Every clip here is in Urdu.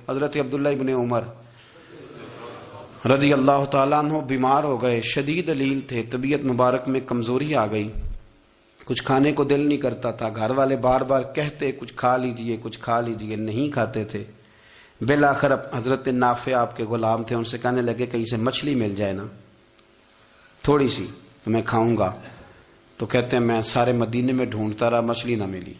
حضرت عبداللہ ابن عمر رضی اللہ تعالیٰ عنہ بیمار ہو گئے، شدید علیل تھے، طبیعت مبارک میں کمزوری آ گئی، کچھ کھانے کو دل نہیں کرتا تھا، گھر والے بار بار کہتے کچھ کھا لیجئے کچھ کھا لیجئے، نہیں کھاتے تھے۔ بالآخر حضرت نافع آپ کے غلام تھے، ان سے کہنے لگے کہیں سے مچھلی مل جائے نا تھوڑی سی تو میں کھاؤں گا۔ تو کہتے ہیں میں سارے مدینے میں ڈھونڈتا رہا، مچھلی نہ ملی،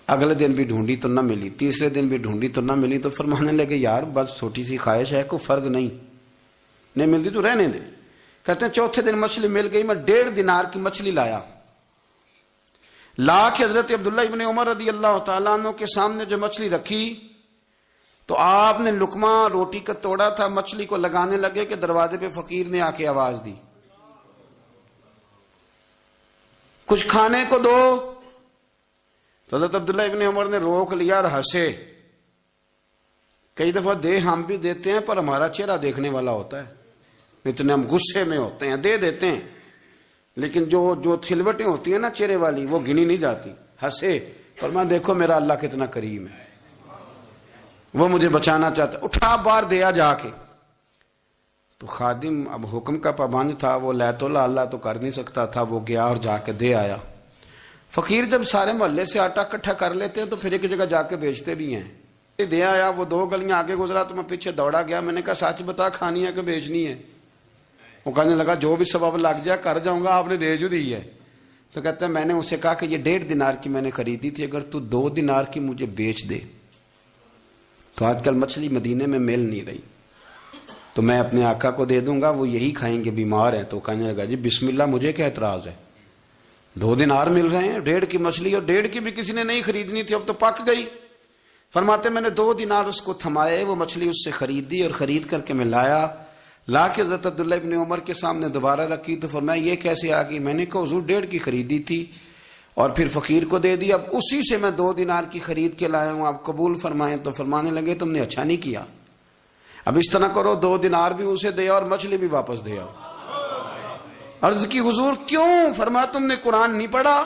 اگلے دن بھی ڈھونڈی تو نہ ملی، تیسرے دن بھی ڈھونڈی تو نہ ملی، تو فرمانے لگے یار بس چھوٹی سی خواہش ہے، کوئی فرض نہیں ملتی تو رہنے دے۔ کہتے ہیں چوتھے دن مچھلی مل گئی، میں 1.5 دینار کی مچھلی لا کے حضرت عبداللہ ابن عمر رضی اللہ تعالیٰ عنہ کے سامنے جو مچھلی رکھی تو آپ نے لقمہ روٹی کا توڑا تھا، مچھلی کو لگانے لگے کہ دروازے پہ فقیر نے آ کے آواز دی کچھ کھانے کو دو۔ تو حضرت عبداللہ ابن عمر نے روک لیا اور ہنسے۔ کئی دفعہ دے ہم بھی دیتے ہیں پر ہمارا چہرہ دیکھنے والا ہوتا ہے، اتنے ہم غصے میں ہوتے ہیں، دے دیتے ہیں، لیکن جو سلوٹیں ہوتی ہیں نا چہرے والی وہ گنی نہیں جاتی۔ ہنسے، فرمایا دیکھو میرا اللہ کتنا کریم ہے، وہ مجھے بچانا چاہتا ہے، اٹھا بار دیا جا کے۔ تو خادم اب حکم کا پابند تھا، وہ لیت اللہ تو کر نہیں سکتا تھا، وہ گیا اور جا کے دے آیا۔ فقیر جب سارے محلے سے آٹا اکٹھا کر لیتے ہیں تو پھر ایک جگہ جا کے بیچتے بھی ہیں۔ دے آیا، وہ 2 گلیاں آگے گزرا تو میں پیچھے دوڑا گیا، میں نے کہا سچ بتا کھانی ہے کہ بیچنی ہے؟ وہ کہنے لگا جو بھی سبب لگ جائے کر جاؤں گا، آپ نے دے جو دی ہے۔ تو کہتے ہیں میں نے اسے کہا کہ یہ 1.5 دینار کی میں نے خریدی تھی، اگر تو 2 دینار کی مجھے بیچ دے تو آج کل مچھلی مدینے میں مل نہیں رہی، تو میں اپنے آقا کو دے دوں گا، وہ یہی کھائیں گے، بیمار ہیں۔ تو کہنے لگا جی بسم اللہ، مجھے کیا اعتراض ہے، 2 دینار مل رہے ہیں، 1.5 کی مچھلی، اور 1.5 کی بھی کسی نے نہیں خریدنی تھی، اب تو پک گئی۔ فرماتے میں نے 2 دینار اس کو تھمائے، وہ مچھلی اس سے خریدی اور خرید کر کے میں لا کے حضرت عبداللہ ابن عمر کے سامنے دوبارہ رکھی۔ تو فرمایا یہ کیسے آ گئی؟ میں نے کہا حضور 1.5 کی خریدی تھی اور پھر فقیر کو دے دی، اب اسی سے میں 2 دینار کی خرید کے لایا ہوں، آپ قبول فرمائیں۔ تو فرمانے لگے تم نے اچھا نہیں کیا، اب اس طرح کرو 2 دینار بھی اسے دے اور مچھلی بھی واپس دے آؤ۔ عرض کی حضور کیوں؟ فرمایا تم نے قرآن نہیں پڑھا؟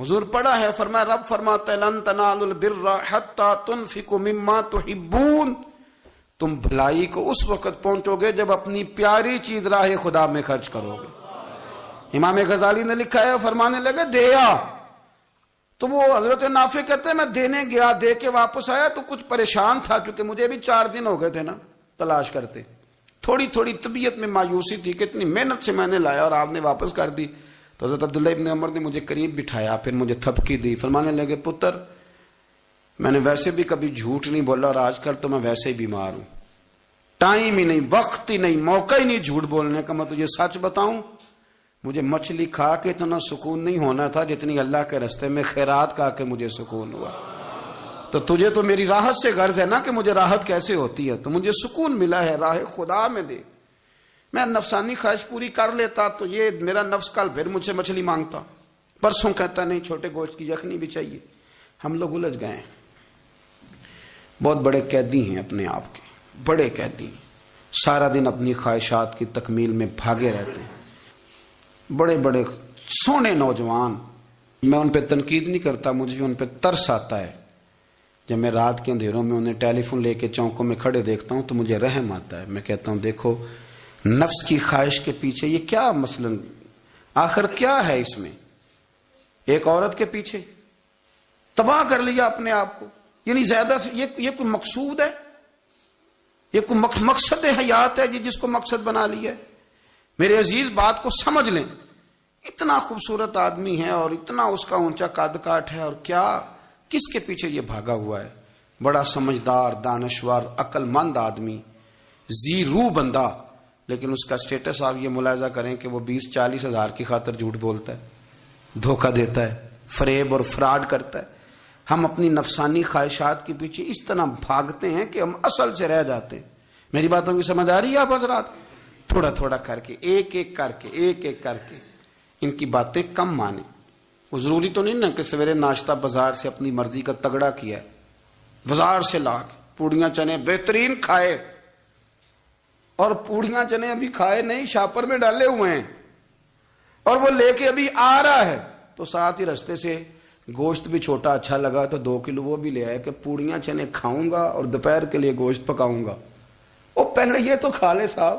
حضور پڑھا ہے۔ فرمایا رب فرماتا ہے لن تنالوا البر حتی تنفقوا مما تحبون، تم بھلائی کو اس وقت پہنچو گے جب اپنی پیاری چیز راہ خدا میں خرچ کرو گے۔ امام غزالی نے لکھا ہے، فرمانے لگے دیا، تو وہ حضرت نافع کہتے ہیں میں دینے گیا، دے کے واپس آیا تو کچھ پریشان تھا، کیونکہ مجھے بھی 4 دن ہو گئے تھے نا تلاش کرتے، تھوڑی طبیعت میں مایوسی تھی کہ اتنی محنت سے میں نے لایا اور آپ نے واپس کر دی۔ تو حضرت عبداللہ ابن عمر نے مجھے قریب بٹھایا، پھر مجھے تھپکی دی، فرمانے لگے پتر میں نے ویسے بھی کبھی جھوٹ نہیں بولا اور آج کل تو میں ویسے ہی بیمار ہوں، ٹائم ہی نہیں، وقت ہی نہیں، موقع ہی نہیں جھوٹ بولنے کا، میں تجھے سچ بتاؤں مجھے مچھلی کھا کے اتنا سکون نہیں ہونا تھا جتنی اللہ کے راستے میں خیرات کھا کے مجھے سکون ہوا۔ تو تجھے تو میری راحت سے غرض ہے نا کہ مجھے راحت کیسے ہوتی ہے، تو مجھے سکون ملا ہے راہ خدا میں دے، میں نفسانی خواہش پوری کر لیتا تو یہ میرا نفس کل پھر مجھ سے مچھلی مانگتا، پرسوں کہتا نہیں چھوٹے گوشت کی یخنی بھی چاہیے۔ ہم لوگ الجھ گئے ہیں، بہت بڑے قیدی ہیں اپنے آپ کے، بڑے قیدی ہیں، سارا دن اپنی خواہشات کی تکمیل میں بھاگے رہتے ہیں، بڑے بڑے سونے نوجوان۔ میں ان پہ تنقید نہیں کرتا، مجھے ان پہ ترس آتا ہے، جب میں رات کے اندھیروں میں انہیں ٹیلی فون لے کے چوکوں میں کھڑے دیکھتا ہوں تو مجھے رحم آتا ہے۔ میں کہتا ہوں دیکھو نفس کی خواہش کے پیچھے یہ کیا مثلاً آخر کیا ہے اس میں، ایک عورت کے پیچھے تباہ کر لیا اپنے آپ کو، یعنی زیادہ سے یہ کوئی مقصود ہے، یہ کوئی مقصد حیات ہے جس کو مقصد بنا لیا ہے؟ میرے عزیز بات کو سمجھ لیں، اتنا خوبصورت آدمی ہے اور اتنا اس کا اونچا قد کاٹ ہے، اور کیا کس کے پیچھے یہ بھاگا ہوا ہے؟ بڑا سمجھدار، دانشور، عقل مند آدمی، ذی روح بندہ، لیکن اس کا سٹیٹس آپ یہ ملاحظہ کریں کہ وہ 20-40 ہزار کی خاطر جھوٹ بولتا ہے، دھوکہ دیتا ہے، فریب اور فراڈ کرتا ہے۔ ہم اپنی نفسانی خواہشات کے پیچھے اس طرح بھاگتے ہیں کہ ہم اصل سے رہ جاتے ہیں۔ میری باتوں کی سمجھ آ رہی ہے آپ حضرات؟ تھوڑا تھوڑا کر کے، ایک ایک کر کے ان کی باتیں کم مانیں۔ وہ ضروری تو نہیں نا کہ سویرے ناشتہ بازار سے اپنی مرضی کا تگڑا کیا ہے، بازار سے لا کے پوڑیاں چنے بہترین کھائے، اور پوڑیاں چنے ابھی کھائے نہیں، شاپر میں ڈالے ہوئے ہیں، اور وہ لے کے ابھی آ رہا ہے تو ساتھ ہی رستے سے گوشت بھی چھوٹا اچھا لگا تو 2 کلو وہ بھی لے آئے کہ پوڑیاں چنے کھاؤں گا اور دوپہر کے لیے گوشت پکاؤں گا. وہ پہلے یہ تو کھا لے صاحب,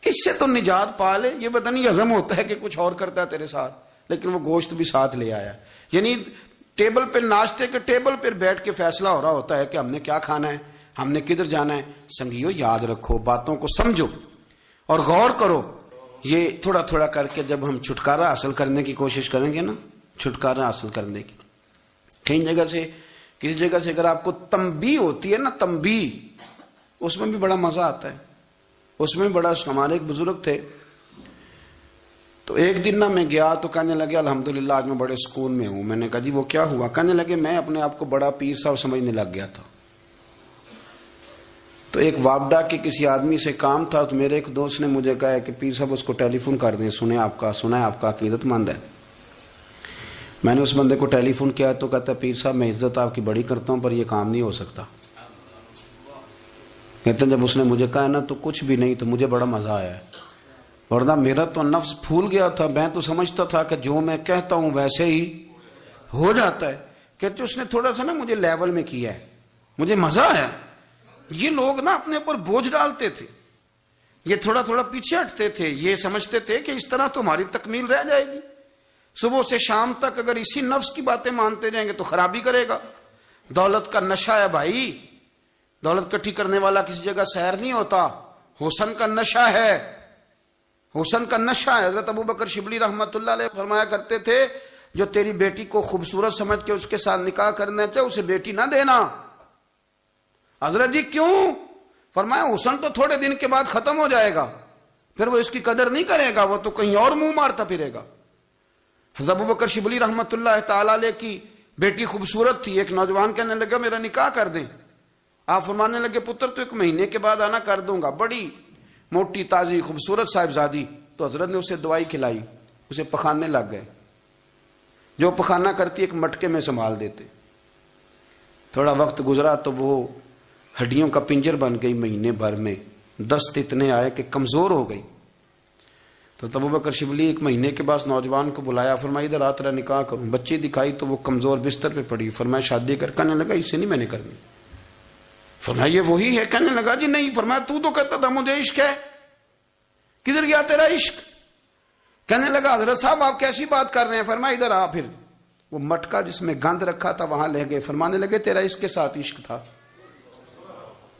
اس سے تو نجات پا لے. یہ پتہ نہیں ہضم ہوتا ہے کہ کچھ اور کرتا ہے تیرے ساتھ, لیکن وہ گوشت بھی ساتھ لے آیا. یعنی ٹیبل پہ, ناشتے کے ٹیبل پہ بیٹھ کے فیصلہ ہو رہا ہوتا ہے کہ ہم نے کیا کھانا ہے, ہم نے کدھر جانا ہے. سنگیو یاد رکھو, باتوں کو سمجھو اور غور کرو. یہ تھوڑا تھوڑا کر کے جب ہم چھٹکارا حاصل کرنے کی کوشش کریں گے نا, چھٹکارا حاصل کرنے کی, کئی جگہ سے کسی جگہ سے اگر آپ کو تنبیہ ہوتی ہے نا, تنبیہ, اس میں بھی بڑا مزہ آتا ہے. اس میں بڑا, ہمارے ایک بزرگ تھے تو ایک دن نا میں گیا تو کہنے لگے الحمدللہ آج میں بڑے سکون میں ہوں. میں نے کہا جی وہ کیا ہوا؟ کہنے لگے میں اپنے آپ کو بڑا پیر صاحب سمجھنے لگ گیا تھا. تو ایک وابڈا کے کسی آدمی سے کام تھا, تو میرے ایک دوست نے مجھے کہا کہ پیر صاحب اس کو ٹیلی فون کر دیں, سنا ہے آپ کا عقیدت مند ہے. میں نے اس بندے کو ٹیلی فون کیا تو کہتا پیر صاحب میں عزت آپ کی بڑی کرتا ہوں پر یہ کام نہیں ہو سکتا. کہتے ہیں جب اس نے مجھے کہا نا تو کچھ بھی نہیں, تو مجھے بڑا مزہ آیا ہے, ورنہ میرا تو نفس پھول گیا تھا. میں تو سمجھتا تھا کہ جو میں کہتا ہوں ویسے ہی ہو جاتا ہے. کہتے اس نے تھوڑا سا نا مجھے لیول میں کیا ہے, مجھے مزہ آیا. یہ لوگ نا اپنے اوپر بوجھ ڈالتے تھے, یہ تھوڑا تھوڑا پیچھے ہٹتے تھے, یہ سمجھتے تھے کہ اس طرح تو ہماری تکمیل رہ جائے گی. صبح سے شام تک اگر اسی نفس کی باتیں مانتے جائیں گے تو خرابی کرے گا. دولت کا نشہ ہے بھائی, دولت کٹھی کرنے والا کسی جگہ سیر نہیں ہوتا. حسن کا نشہ ہے, حسن کا نشہ ہے. حضرت ابوبکر شبلی رحمت اللہ علیہ فرمایا کرتے تھے جو تیری بیٹی کو خوبصورت سمجھ کے اس کے ساتھ نکاح کرنا چاہے اسے بیٹی نہ دینا. حضرت جی کیوں؟ فرمایا حسن تو تھوڑے دن کے بعد ختم ہو جائے گا, پھر وہ اس کی قدر نہیں کرے گا, وہ تو کہیں اور منہ مارتا پھرے گا. حضرت ابوبکر شبلی رحمت اللہ تعالی علیہ کی بیٹی خوبصورت تھی. ایک نوجوان کہنے لگا میرا نکاح کر دیں. آپ فرمانے لگے پتر تو 1 مہینے کے بعد آنا, کر دوں گا. بڑی موٹی تازی خوبصورت صاحبزادی. تو حضرت نے اسے دوائی کھلائی, اسے پخانے لگ گئے. جو پخانہ کرتی ایک مٹکے میں سنبھال دیتے. تھوڑا وقت گزرا تو وہ ہڈیوں کا پنجر بن گئی. مہینے بھر میں دست اتنے آئے کہ کمزور ہو گئی. تو ابوبکر شبلی 1 مہینے کے بعد نوجوان کو بلایا, فرمایا ادھر آ تیرا نکاح کروں. بچی دکھائی تو وہ کمزور بستر پہ پڑی. فرمایا شادی کر. کہنے لگا اس سے نہیں میں نے کرنی. فرمایا یہ وہی ہے؟ کہنے لگا جی نہیں. فرمایا تو کہتا تھا مجھے عشق ہے, کدھر گیا تیرا عشق؟ کہنے لگا حضرت صاحب آپ کیسی بات کر رہے ہیں. فرمایا ادھر آ. پھر وہ مٹکا جس میں گند رکھا تھا وہاں لے گئے. فرمانے لگے تیرا اس کے ساتھ عشق تھا,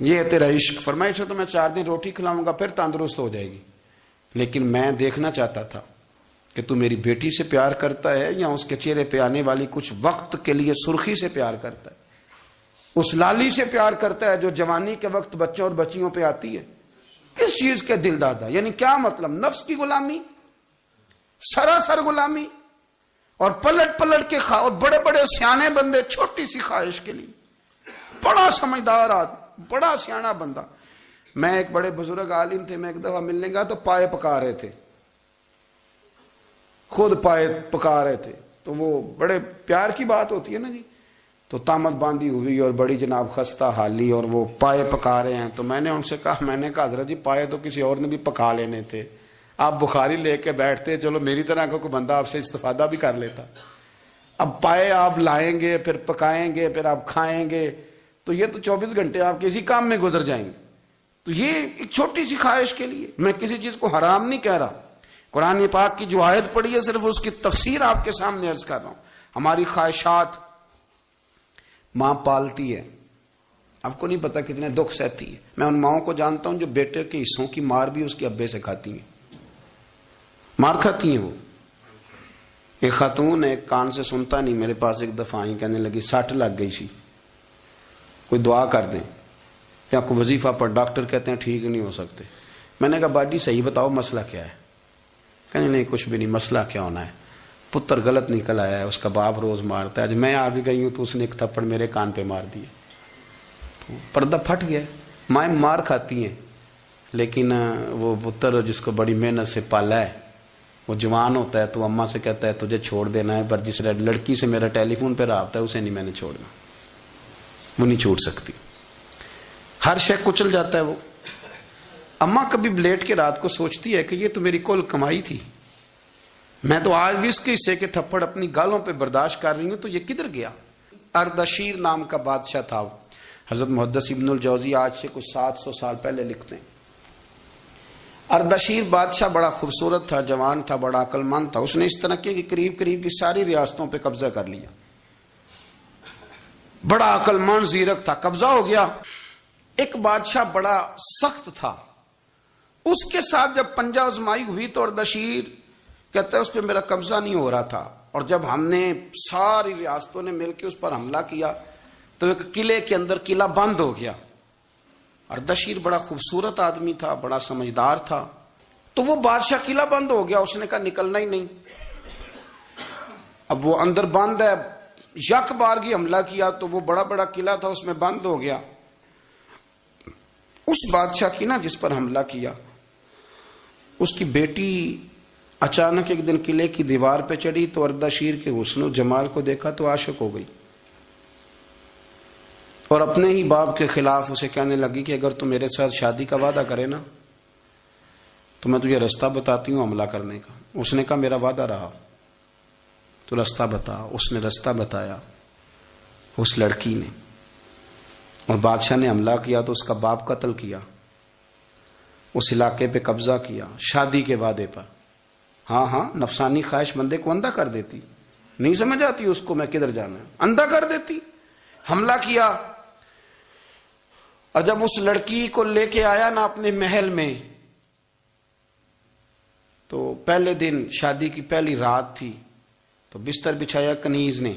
یہ ہے تیرا عشق. فرمایا اسے تو میں 4 دن روٹی کھلاؤں گا پھر تندرست ہو جائے گی, لیکن میں دیکھنا چاہتا تھا کہ تو میری بیٹی سے پیار کرتا ہے یا اس کے چہرے پہ آنے والی کچھ وقت کے لیے سرخی سے پیار کرتا ہے, اس لالی سے پیار کرتا ہے جو جوانی کے وقت بچوں اور بچیوں پہ آتی ہے. کس چیز کے دل دادا؟ یعنی کیا مطلب؟ نفس کی غلامی, سراسر غلامی. اور پلٹ پلٹ کے اور بڑے بڑے سیانے بندے چھوٹی سی خواہش کے لیے. بڑا سمجھدار آدمی, بڑا سیانا بندہ. میں ایک بڑے بزرگ عالم تھے, میں ایک دفعہ ملنے گیا تو پائے پکا رہے تھے, خود پائے پکا رہے تھے. تو وہ بڑے پیار کی بات ہوتی ہے نا جی. تو تامت باندھی ہوئی اور بڑی جناب خستہ حالی, اور وہ پائے پکا رہے ہیں. تو میں نے ان سے کہا, میں نے کہا حضرت جی پائے تو کسی اور نے بھی پکا لینے تھے, آپ بخاری لے کے بیٹھتے, چلو میری طرح کا کوئی بندہ آپ سے استفادہ بھی کر لیتا. اب پائے آپ لائیں گے, پھر پکائیں گے, پھر آپ کھائیں گے, تو یہ تو 24 گھنٹے آپ کسی کام میں گزر جائیں گے. تو یہ ایک چھوٹی سی خواہش کے لیے. میں کسی چیز کو حرام نہیں کہہ رہا, قرآن پاک کی جو آیت پڑھی ہے صرف اس کی تفسیر آپ کے سامنے عرض کر رہا ہوں. ہماری خواہشات ماں پالتی ہے, آپ کو نہیں پتا کتنے دکھ سہتی ہے. میں ان ماؤں کو جانتا ہوں جو بیٹے کے حصوں کی مار بھی اس کے ابے سے کھاتی ہیں, مار کھاتی ہیں وہ. ایک خاتون ایک کان سے سنتا نہیں, میرے پاس ایک دفعہ آئی, کہنے لگی 60 لگ گئی سی, کوئی دعا کر دیں یا کوئی وظیفہ پر. ڈاکٹر کہتے ہیں ٹھیک نہیں ہو سکتے. میں نے کہا باجی صحیح بتاؤ مسئلہ کیا ہے؟ کہنے نہیں کچھ بھی نہیں, مسئلہ کیا ہونا ہے, پتر غلط نکل آیا ہے, اس کا باپ روز مارتا ہے. آج میں آگے گئی ہوں تو اس نے ایک تھپڑ میرے کان پہ مار دیا, پردہ پھٹ گیا. مائیں مار کھاتی ہیں, لیکن وہ پتر جس کو بڑی محنت سے پالا ہے وہ جوان ہوتا ہے تو اماں سے کہتا ہے تجھے چھوڑ دینا ہے, پر جس لڑکی سے میرا ٹیلی فون پہ رابطہ ہے اسے نہیں میں نے چھوڑنا, وہ نہیں چھوڑ سکتی. ہر شے کچل جاتا ہے وہ. اماں کبھی لیٹ کے رات کو سوچتی ہے کہ یہ تو میری کل کمائی تھی, میں تو آج بھی اس کے حصے کے تھپڑ اپنی گالوں پہ برداشت کر رہی ہوں، تو یہ کدھر گیا؟ اردشیر نام کا بادشاہ تھا، حضرت محدث ابن الجوزی آج سے کچھ 700 سال پہلے لکھتے ہیں۔ اردشیر بادشاہ بڑا خوبصورت تھا، جوان تھا، بڑا عقل مند تھا۔ اس نے اس طرح کی قریب قریب کی ساری ریاستوں پہ قبضہ کر لیا۔ بڑا عقل مند زیرک تھا، قبضہ ہو گیا۔ ایک بادشاہ بڑا سخت تھا، اس کے ساتھ جب پنجہ آزمائی ہوئی تو اردشیر کہتا ہے اس پہ میرا قبضہ نہیں ہو رہا تھا، اور جب ہم نے ساری ریاستوں نے مل کے اس پر حملہ کیا تو ایک قلعے کے اندر قلعہ بند ہو گیا۔ اردشیر بڑا خوبصورت آدمی تھا، بڑا سمجھدار تھا، تو وہ بادشاہ قلعہ بند ہو گیا، اس نے کہا نکلنا ہی نہیں۔ اب وہ اندر بند ہے، یک بارگی حملہ کیا تو وہ بڑا بڑا قلعہ تھا اس میں بند ہو گیا۔ اس بادشاہ کی نا جس پر حملہ کیا، اس کی بیٹی اچانک ایک دن قلعے کی دیوار پہ چڑھی تو اردشیر کے حسن و جمال کو دیکھا تو عاشق ہو گئی، اور اپنے ہی باپ کے خلاف اسے کہنے لگی کہ اگر تو میرے ساتھ شادی کا وعدہ کرے نا تو میں تجھے رستہ بتاتی ہوں حملہ کرنے کا۔ اس نے کہا میرا وعدہ رہا، تو رستہ بتا۔ اس نے رستہ بتایا اس لڑکی نے، اور بادشاہ نے حملہ کیا تو اس کا باپ قتل کیا، اس علاقے پہ قبضہ کیا شادی کے وعدے پر۔ ہاں نفسانی خواہش بندے کو اندھا کر دیتی، نہیں سمجھ آتی اس کو میں کدھر جانا ہے، اندھا کر دیتی۔ حملہ کیا، اور جب اس لڑکی کو لے کے آیا نا اپنے محل میں، تو پہلے دن شادی کی پہلی رات تھی، تو بستر بچھایا کنیز نے،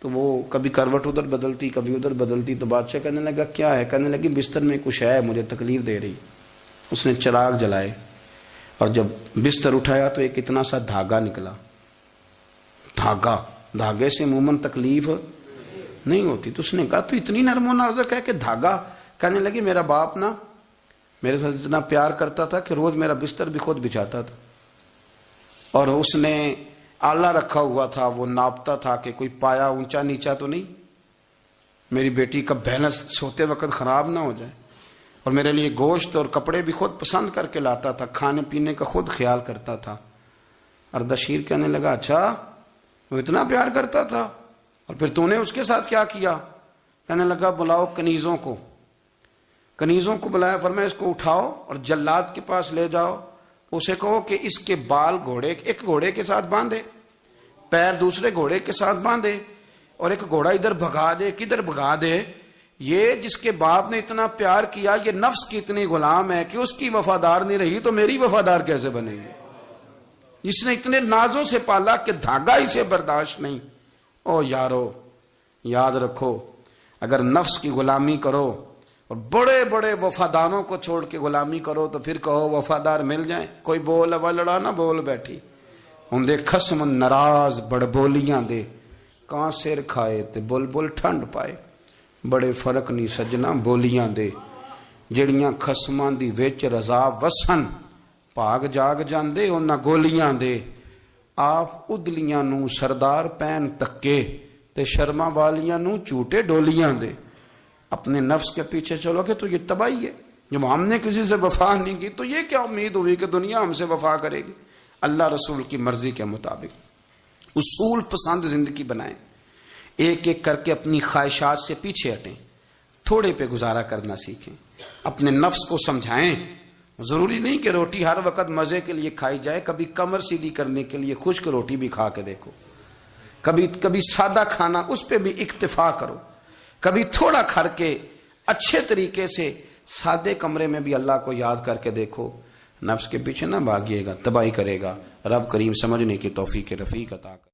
تو وہ کبھی کروٹ ادھر بدلتی کبھی ادھر بدلتی، تو بادشاہ کہنے لگا کیا ہے؟ کہنے لگی بستر میں کچھ ہے، مجھے تکلیف دے رہی۔ اس نے چراغ جلائے اور جب بستر اٹھایا تو ایک اتنا سا دھاگا نکلا۔ دھاگے سے عموماً تکلیف نہیں ہوتی، تو اس نے کہا تو اتنی نرم و نازک ہے کہ دھاگا؟ کہنے لگی میرا باپ نا میرے ساتھ اتنا پیار کرتا تھا کہ روز میرا بستر بھی خود بچھاتا تھا، اور اس نے آلہ رکھا ہوا تھا، وہ ناپتا تھا کہ کوئی پایا اونچا نیچا تو نہیں، میری بیٹی کا بیلنس سوتے وقت خراب نہ ہو جائے، اور میرے لیے گوشت اور کپڑے بھی خود پسند کر کے لاتا تھا، کھانے پینے کا خود خیال کرتا تھا۔ اردشیر کہنے لگا اچھا وہ اتنا پیار کرتا تھا، اور پھر تو نے اس کے ساتھ کیا کیا؟ کہنے لگا بلاؤ کنیزوں کو بلایا، فرمایا اس کو اٹھاؤ اور جلاد کے پاس لے جاؤ، اسے کہو کہ اس کے بال ایک گھوڑے کے ساتھ باندھے، پیر دوسرے گھوڑے کے ساتھ باندھے، اور ایک گھوڑا ادھر بھگا دے، کدھر بھگا دے۔ یہ جس کے باپ نے اتنا پیار کیا، یہ نفس کی اتنی غلام ہے کہ اس کی وفادار نہیں رہی تو میری وفادار کیسے بنے گی؟ اس نے اتنے نازوں سے پالا کہ دھاگا اسے برداشت نہیں۔ او یارو یاد رکھو، اگر نفس کی غلامی کرو اور بڑے بڑے وفاداروں کو چھوڑ کے غلامی کرو تو پھر کہو وفادار مل جائیں، کوئی بول ہوا لڑا نہ بول بیٹھی، ہوں دے خسم ناراض بڑ بولیاں دے، کہاں سر کھائے تے بلبل ٹھنڈ پائے، بڑے فرق نہیں سجنا بولیاں دے، جڑیاں خسماں دی وچ رضا وسن، بھاگ جاگ جاندے انہاں گولیاں دے، آپ ادلیاں نو سردار پین تکے تے شرما والیاں نو چوٹے ڈولیاں دے۔ اپنے نفس کے پیچھے چلو گے تو یہ تباہی ہے۔ جب ہم نے کسی سے وفا نہیں کی تو یہ کیا امید ہوئی کہ دنیا ہم سے وفا کرے گی؟ اللہ رسول کی مرضی کے مطابق اصول پسند زندگی بنائیں، ایک ایک کر کے اپنی خواہشات سے پیچھے ہٹیں، تھوڑے پہ گزارا کرنا سیکھیں، اپنے نفس کو سمجھائیں۔ ضروری نہیں کہ روٹی ہر وقت مزے کے لیے کھائی جائے، کبھی کمر سیدھی کرنے کے لیے خشک روٹی بھی کھا کے دیکھو، کبھی سادہ کھانا اس پہ بھی اکتفا کرو، کبھی تھوڑا کھر کے اچھے طریقے سے سادے کمرے میں بھی اللہ کو یاد کر کے دیکھو۔ نفس کے پیچھے نہ بھاگیے گا، تباہی کرے گا۔ رب کریم سمجھنے کی توفیق رفیق عطا کرے۔